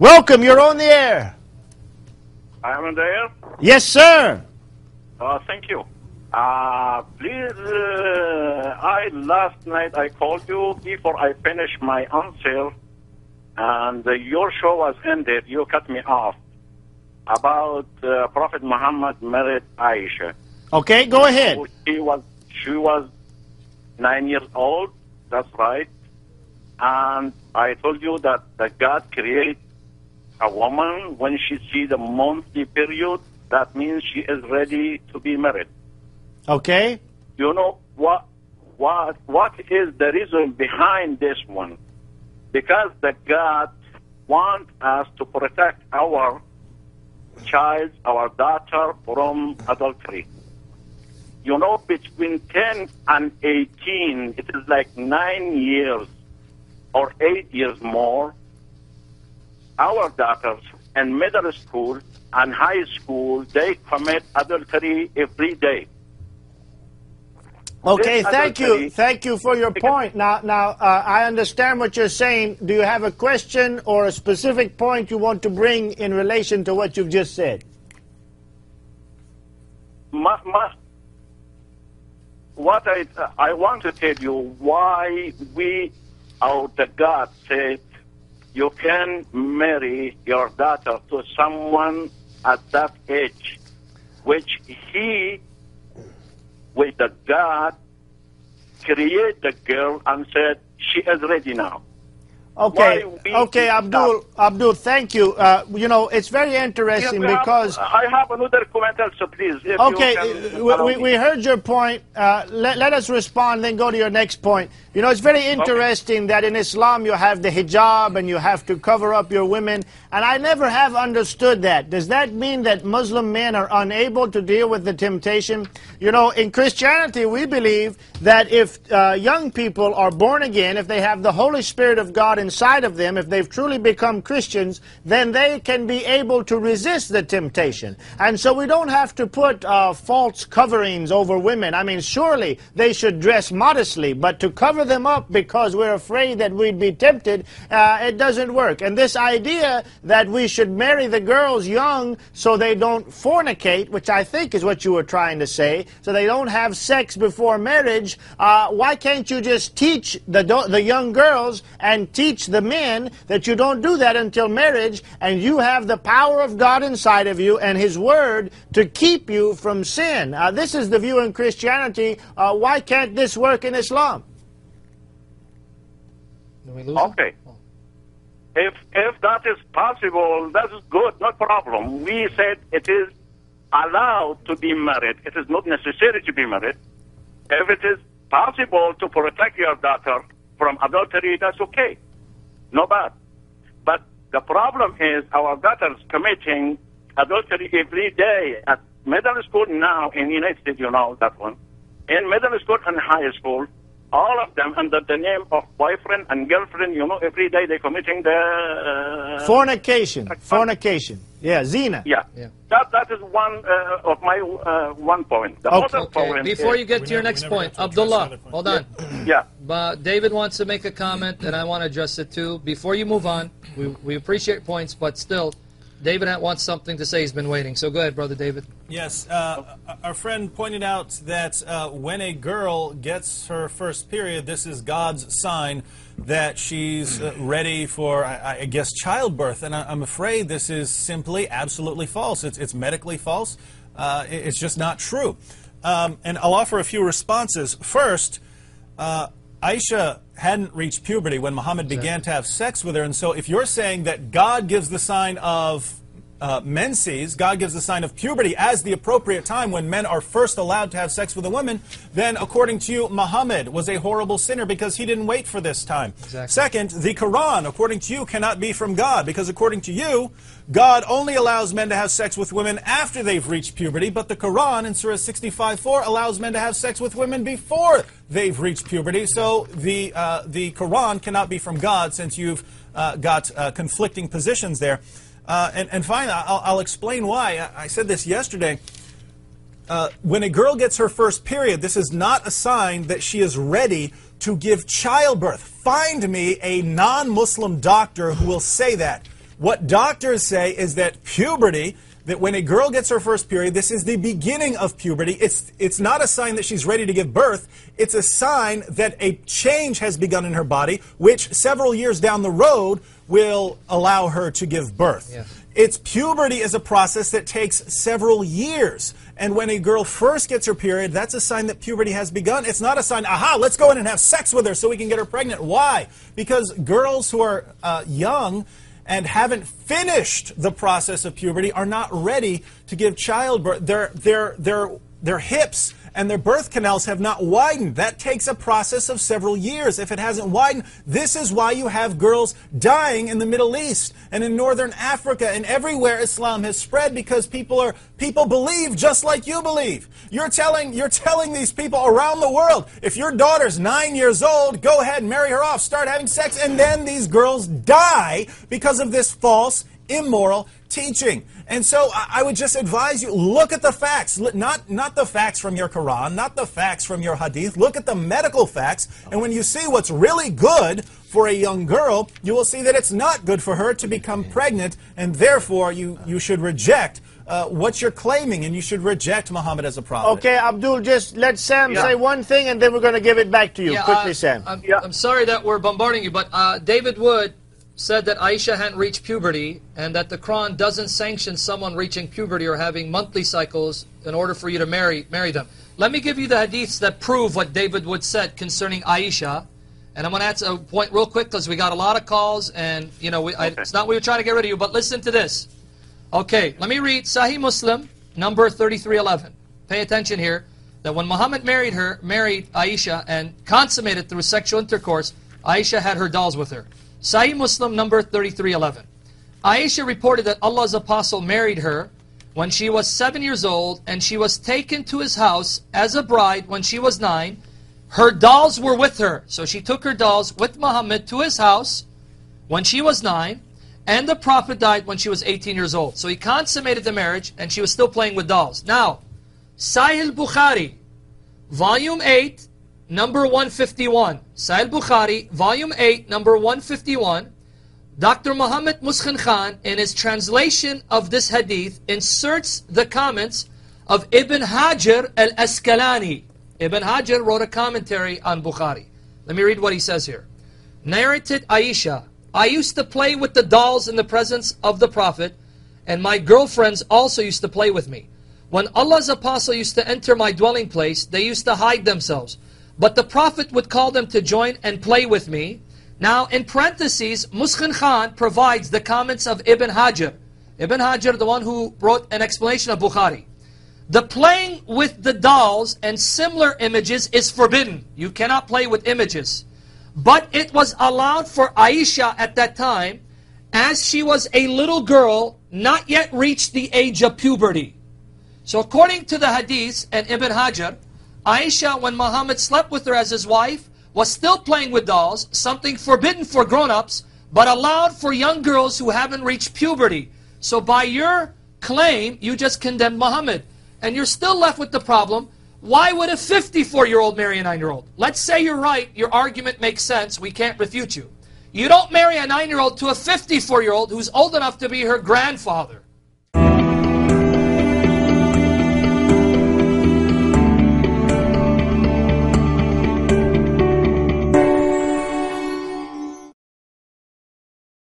Welcome, you're on the air. I am there. Yes, sir. Thank you. Please, last night I called you before I finished my answer, and your show was ended. You cut me off about Prophet Muhammad married Aisha. Okay, go ahead. She was 9 years old. That's right. And I told you that God created a woman when she sees the monthly period. That means she is ready to be married. Okay. You know what is the reason behind this one? Because the God wants us to protect our child, our daughter from adultery. You know, between 10 and 18, it is like 9 years or 8 years more. Our daughters in middle school and high school, they commit adultery every day. Okay, thank you. Thank you for your point. Now, I understand what you're saying. Do you have a question or a specific point you want to bring in relation to what you've just said? What I want to tell you why the God said you can marry your daughter to someone at that age, which with the God, create the girl and said, she is ready now. Okay, Abdul, thank you. You know, it's very interesting because... I have another comment also, please. Okay, we heard your point. Let us respond, then go to your next point. You know, it's very interesting that in Islam you have the hijab and you have to cover up your women, and I never have understood that. Does that mean that Muslim men are unable to deal with the temptation? You know, in Christianity we believe that if young people are born again, if they have the Holy Spirit of God inside of them, if they've truly become Christians, then they can be able to resist the temptation. And so we don't have to put false coverings over women. I mean, surely they should dress modestly, but to cover them up because we're afraid that we'd be tempted, it doesn't work. And this idea that we should marry the girls young so they don't fornicate, which I think is what you were trying to say, so they don't have sex before marriage, why can't you just teach the young girls and teach the men that you don't do that until marriage, and you have the power of God inside of you and His Word to keep you from sin? This is the view in Christianity. Why can't this work in Islam? Okay. If that is possible, that is good, no problem. We said it is allowed to be married. It is not necessary to be married. If it is possible to protect your daughter from adultery, that's okay. No bad. But the problem is our daughters committing adultery every day at middle school now in the United States, you know that one. In middle school and high school, all of them under the name of boyfriend and girlfriend, you know, every day they're committing the... Fornication. Yeah, zina. Yeah. That is one of my one point. The other point before you get to your next point, Abdullah, hold on. Yeah. But David wants to make a comment, and I want to address it too. Before you move on, we appreciate points, but still, David wants something to say. He's been waiting. So go ahead, Brother David. Yes. Our friend pointed out that when a girl gets her first period, this is God's sign that she's ready for, I guess, childbirth. And I'm afraid this is simply absolutely false. It's medically false. It's just not true. And I'll offer a few responses. First, Aisha hadn't reached puberty when Muhammad began to have sex with her, and so if you're saying that God gives the sign of menses, God gives the sign of puberty as the appropriate time when men are first allowed to have sex with a woman, then according to you, Muhammad was a horrible sinner because he didn't wait for this time. Exactly. Second, the Quran, according to you, cannot be from God because according to you, God only allows men to have sex with women after they've reached puberty, but the Quran in Surah 65:4 allows men to have sex with women before they've reached puberty. So the Quran cannot be from God since you've got conflicting positions there. And finally, I'll explain why. I said this yesterday. When a girl gets her first period, this is not a sign that she is ready to give childbirth. Find me a non-Muslim doctor who will say that. What doctors say is that puberty, that when a girl gets her first period, this is the beginning of puberty. It's not a sign that she's ready to give birth. It's a sign that a change has begun in her body, which several years down the road will allow her to give birth. Yeah. It's puberty is a process that takes several years. And when a girl first gets her period, that's a sign that puberty has begun. It's not a sign, aha, let's go in and have sex with her so we can get her pregnant. Why? Because girls who are young and haven't finished the process of puberty are not ready to give childbirth. Their hips and their birth canals have not widened. That takes a process of several years. If it hasn't widened, this is why you have girls dying in the Middle East and in Northern Africa and everywhere Islam has spread, because people believe just like you believe. You're telling these people around the world, if your daughter's 9 years old, go ahead and marry her off, start having sex, and then these girls die because of this false, immoral teaching. And so I would just advise you, look at the facts, not the facts from your Quran, not the facts from your Hadith. Look at the medical facts, and when you see what's really good for a young girl, you will see that it's not good for her to become pregnant, and therefore you should reject what you're claiming, and you should reject Muhammad as a prophet. Okay, Abdul, just let Sam say one thing, and then we're going to give it back to you. Quickly, Sam. I'm sorry that we're bombarding you, but David Wood said that Aisha hadn't reached puberty, and that the Quran doesn't sanction someone reaching puberty or having monthly cycles in order for you to marry them. Let me give you the hadiths that prove what David Wood said concerning Aisha, and I'm going to answer a point real quick because we got a lot of calls, and you know it's not we were trying to get rid of you, but listen to this. Okay, let me read Sahih Muslim, number 3311. Pay attention here, that when Muhammad married Aisha and consummated through sexual intercourse, Aisha had her dolls with her. Sahih Muslim number 3311. Aisha reported that Allah's apostle married her when she was 7 years old, and she was taken to his house as a bride when she was 9. Her dolls were with her. So she took her dolls with Muhammad to his house when she was 9, and the Prophet died when she was 18 years old. So he consummated the marriage, and she was still playing with dolls. Now, Sahih Bukhari, volume 8, number 151. Sahih Bukhari, volume 8, number 151. Dr. Muhammad Muskhin Khan, in his translation of this hadith, inserts the comments of Ibn Hajar al-Asqalani. Ibn Hajar wrote a commentary on Bukhari. Let me read what he says here. Narrated Aisha, I used to play with the dolls in the presence of the Prophet, and my girlfriends also used to play with me. When Allah's apostle used to enter my dwelling place, they used to hide themselves. But the Prophet would call them to join and play with me. Now, in parentheses, Muskhin Khan provides the comments of Ibn Hajar. Ibn Hajar, the one who wrote an explanation of Bukhari. The playing with the dolls and similar images is forbidden. You cannot play with images. But it was allowed for Aisha at that time, as she was a little girl, not yet reached the age of puberty. So according to the hadiths and Ibn Hajar, Aisha, when Muhammad slept with her as his wife, was still playing with dolls, something forbidden for grown-ups, but allowed for young girls who haven't reached puberty. So by your claim, you just condemned Muhammad. And you're still left with the problem, why would a 54-year-old marry a 9-year-old? Let's say you're right, your argument makes sense, we can't refute you. You don't marry a 9-year-old to a 54-year-old who's old enough to be her grandfather.